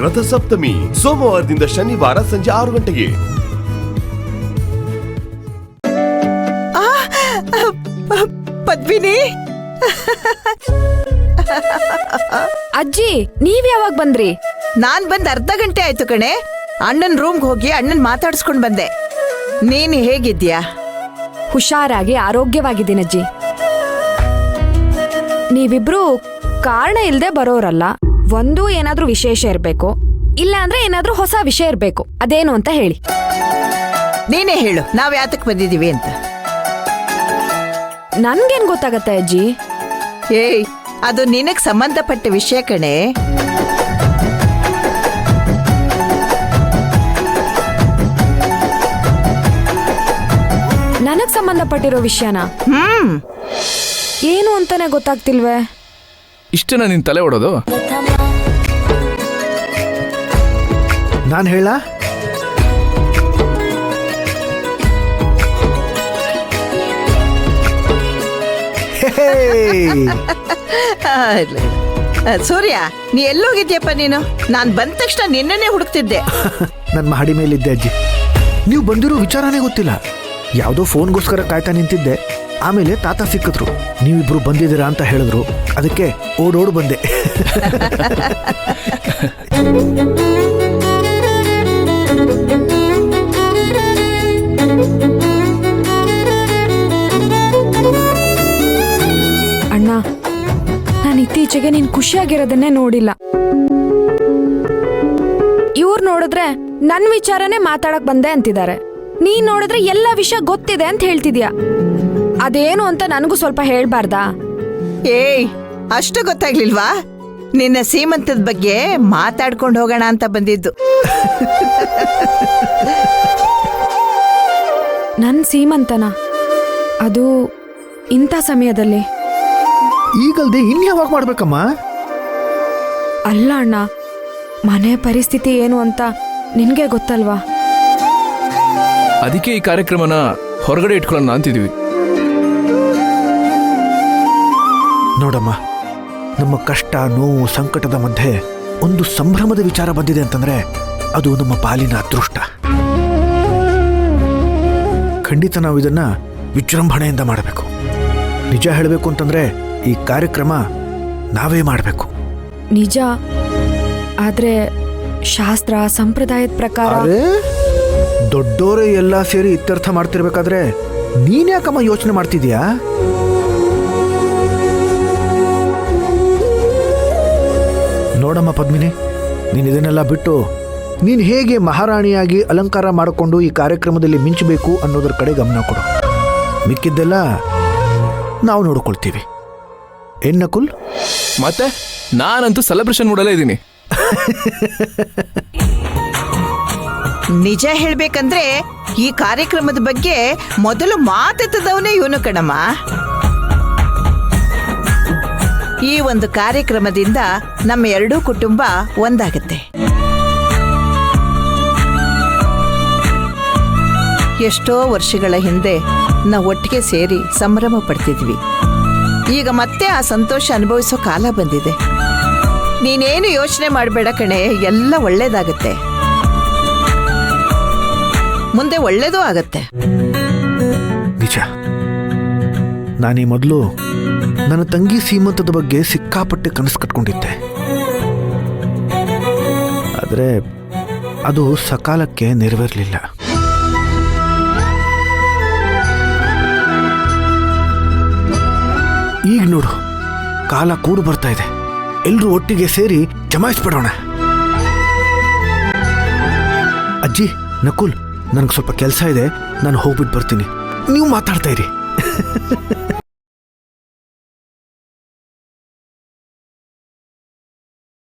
ರಥಸಪ್ತಮಿ ಸೋಮವಾರದಿಂದ ಶನಿವಾರ ಸಂಜೆ 6 ಗಂಟೆಗೆ. ಪದ್ಮಿನಿ, ಅಜ್ಜಿ ನೀವ್ ಯಾವಾಗ ಬಂದ್ರಿ? ನಾನ್ ಬಂದ್ ಅರ್ಧ ಗಂಟೆ ಆಯ್ತು ಕಣೆ. ಅಣ್ಣನ್ ರೂಮ್ಗೆ ಹೋಗಿ ಅಣ್ಣನ್ ಮಾತಾಡ್ಸ್ಕೊಂಡ್ ಬಂದೆ. ನೀನ್ ಹೇಗಿದ್ಯಾ? ಹುಷಾರಾಗಿ ಆರೋಗ್ಯವಾಗಿದ್ದೀನಜ್ಜಿ. ನೀವಿಬ್ರು ಕಾರಣ ಇಲ್ದೆ ಬರೋರಲ್ಲ. ಒಂದು ಏನಾದ್ರೂ ವಿಶೇಷ ಇರ್ಬೇಕು, ಇಲ್ಲ ಅಂದ್ರೆ ಏನಾದ್ರೂ ಹೊಸ ವಿಷಯ ಇರ್ಬೇಕು. ಅದೇನು ಅಂತ ಹೇಳಿ. ನೀನೇ ಹೇಳು, ನಾವ್ ಯಾತಕ್ ಬಂದಿದೀವಿ ಅಂತ. ನನ್ಗೇನ್ ಗೊತ್ತಾಗತ್ತೆ ಅಜ್ಜಿ? ಏಯ್, ಅದು ನಿನಗ್ ಸಂಬಂಧಪಟ್ಟ ವಿಷಯ ಕಣೆ. ನನಗ್ ಸಂಬಂಧಪಟ್ಟಿರೋ ವಿಷಯನ? ಏನು ಅಂತಾನೆ ಗೊತ್ತಾಗ್ತಿಲ್ವೇ. ಇಷ್ಟನ ನಿನ್ ತಲೆ ಓಡೋದು? ನಾನು ಹೇಳ ಸೂರ್ಯ, ನೀ ಎಲ್ಲೋಗಿದ್ಯಪ್ಪ ನೀನು? ನಾನ್ ಬಂದ ತಕ್ಷಣ ನಿನ್ನನ್ನೇ ಹುಡುಕ್ತಿದ್ದೆ. ನನ್ನ ಮಹಡಿ ಮೇಲಿದ್ದೆ ಅಜ್ಜಿ. ನೀವು ಬಂದಿರೋ ವಿಚಾರನೇ ಗೊತ್ತಿಲ್ಲ. ಯಾವುದೋ ಫೋನ್ಗೋಸ್ಕರ ಕಾಯ್ತಾ ನಿಂತಿದ್ದೆ. ಆಮೇಲೆ ತಾತ ಸಿಕ್ಕಿದ್ರು. ನೀವಿಬ್ರು ಬಂದಿದ್ದೀರಾ ಅಂತ ಹೇಳಿದ್ರು. ಅದಕ್ಕೆ ಓಡೋಡು ಬಂದೆ. ಅಣ್ಣ, ನಾನು ಇತ್ತೀಚೆಗೆ ನೀನ್ ಖುಷಿಯಾಗಿರೋದನ್ನೇ ನೋಡಿಲ್ಲ. ಇವ್ರು ನೋಡಿದ್ರೆ ನನ್ ವಿಚಾರನೇ ಮಾತಾಡಕ್ ಬಂದೆ ಅಂತಿದ್ದಾರೆ. ನೀನ್ ನೋಡಿದ್ರೆ ಎಲ್ಲ ವಿಷಯ ಗೊತ್ತಿದೆ ಅಂತ ಹೇಳ್ತಿದ್ಯಾ. ಅದೇನು ಅಂತ ನನಗೂ ಸ್ವಲ್ಪ ಹೇಳ್ಬಾರ್ದಾ? ಏಯ್, ಅಷ್ಟು ಗೊತ್ತಾಗ್ಲಿಲ್ವಾ? ನಿನ್ನ ಸೀಮಂತದ ಬಗ್ಗೆ ಮಾತಾಡ್ಕೊಂಡು ಹೋಗೋಣ ಅಂತ ಬಂದಿದ್ದು. ನನ್ ಸೀಮಂತನ? ಅದು ಇಂಥ ಸಮಯದಲ್ಲಿ? ಈಗಲ್ದೆ ಇನ್ಯಾವಾಗ ಮಾಡ್ಬೇಕಮ್ಮ? ಅಲ್ಲ ಅಣ್ಣ, ಮನೆ ಪರಿಸ್ಥಿತಿ ಏನು ಅಂತ ನಿನ್ಗೆ ಗೊತ್ತಲ್ವಾ? ಅದಕ್ಕೆ ಈ ಕಾರ್ಯಕ್ರಮನ ಹೊರಗಡೆ ಇಟ್ಕೊಳ್ಳೋಣ ಅಂತಿದ್ವಿ. ನೋಡಮ್ಮ, ನಮ್ಮ ಕಷ್ಟ, ನೋವು, ಸಂಕಟದ ಮಧ್ಯೆ ಒಂದು ಸಂಭ್ರಮದ ವಿಚಾರ ಬಂದಿದೆ ಅಂತಂದ್ರೆ ಅದು ನಮ್ಮ ಪಾಲಿನ ಅದೃಷ್ಟ. ಖಂಡಿತ ನಾವು ಇದನ್ನ ವಿಜೃಂಭಣೆಯಿಂದ ಮಾಡಬೇಕು. ನಿಜ ಹೇಳಬೇಕು ಅಂತಂದ್ರೆ ಈ ಕಾರ್ಯಕ್ರಮ ನಾವೇ ಮಾಡಬೇಕು. ನಿಜ, ಆದ್ರೆ ಶಾಸ್ತ್ರ ಸಂಪ್ರದಾಯದ ಪ್ರಕಾರ ದೊಡ್ಡೋರೇ ಎಲ್ಲ ಸೇರಿ ಇತ್ಯರ್ಥ ಮಾಡ್ತಿರ್ಬೇಕಾದ್ರೆ ನೀನ್ಯಾಕಮ್ಮ ಯೋಚನೆ ಮಾಡ್ತಿದ್ಯಾ? ನೋಡಮ್ಮ ಪದ್ಮಿನಿ, ನೀನು ಇದನ್ನೆಲ್ಲ ಬಿಟ್ಟು ನೀನು ಹೇಗೆ ಮಹಾರಾಣಿಯಾಗಿ ಅಲಂಕಾರ ಮಾಡಿಕೊಂಡು ಈ ಕಾರ್ಯಕ್ರಮದಲ್ಲಿ ಮಿಂಚಬೇಕು ಅನ್ನೋದ್ರ ಕಡೆ ಗಮನ ಕೊಡು. ಮಿಕ್ಕಿದ್ದೆಲ್ಲ ನಾವು ನೋಡ್ಕೊಳ್ತೀವಿ. ನಕುಲ್? ಮತ್ತೆ ನಾನಂತೂ ಸೆಲೆಬ್ರೇಷನ್ ಮೂಡಲೇ ಇದ್ದೀನಿ. ನಿಜ ಹೇಳ್ಬೇಕಂದ್ರೆ ಈ ಕಾರ್ಯಕ್ರಮದ ಬಗ್ಗೆ ಮೊದಲು ಮಾತೆತ್ತದವನೇ ಇವನು ಕಣಮ್ಮ. ಈ ಒಂದು ಕಾರ್ಯಕ್ರಮದಿಂದ ನಮ್ಮ ಎರಡೂ ಕುಟುಂಬ ಒಂದಾಗತ್ತೆ. ಎಷ್ಟೋ ವರ್ಷಗಳ ಹಿಂದೆ ನಾವು ಒಟ್ಟಿಗೆ ಸೇರಿ ಸಂಭ್ರಮ ಪಡ್ತಿದ್ವಿ. ಈಗ ಮತ್ತೆ ಆ ಸಂತೋಷ ಅನುಭವಿಸೋ ಕಾಲ ಬಂದಿದೆ. ನೀನೇನು ಯೋಚನೆ ಮಾಡಬೇಡ ಕಣೆ, ಎಲ್ಲ ಒಳ್ಳೇದಾಗತ್ತೆ. ಮುಂದೆ ಒಳ್ಳೇದೂ ಆಗತ್ತೆ. ನಿಜ. ನಾನೀ ಮೊದಲು ನನ್ನ ತಂಗಿ ಸೀಮಂತದ ಬಗ್ಗೆ ಸಿಕ್ಕಾಪಟ್ಟೆ ಕನಸು ಕಟ್ಕೊಂಡಿದ್ದೆ. ಆದರೆ ಅದು ಸಕಾಲಕ್ಕೆ ನೆರವೇರಲಿಲ್ಲ. ಈಗ ನೋಡು, ಕಾಲ ಕೂಡು ಬರ್ತಾ ಇದೆ. ಎಲ್ಲರೂ ಒಟ್ಟಿಗೆ ಸೇರಿ ಜಮಾಯಿಸ್ಬಿಡೋಣ. ಅಜ್ಜಿ, ನಕುಲ್, ನನಗೆ ಸ್ವಲ್ಪ ಕೆಲಸ ಇದೆ, ನಾನು ಹೋಗ್ಬಿಟ್ಟು ಬರ್ತೀನಿ. ನೀವು ಮಾತಾಡ್ತಾ ಇರಿ.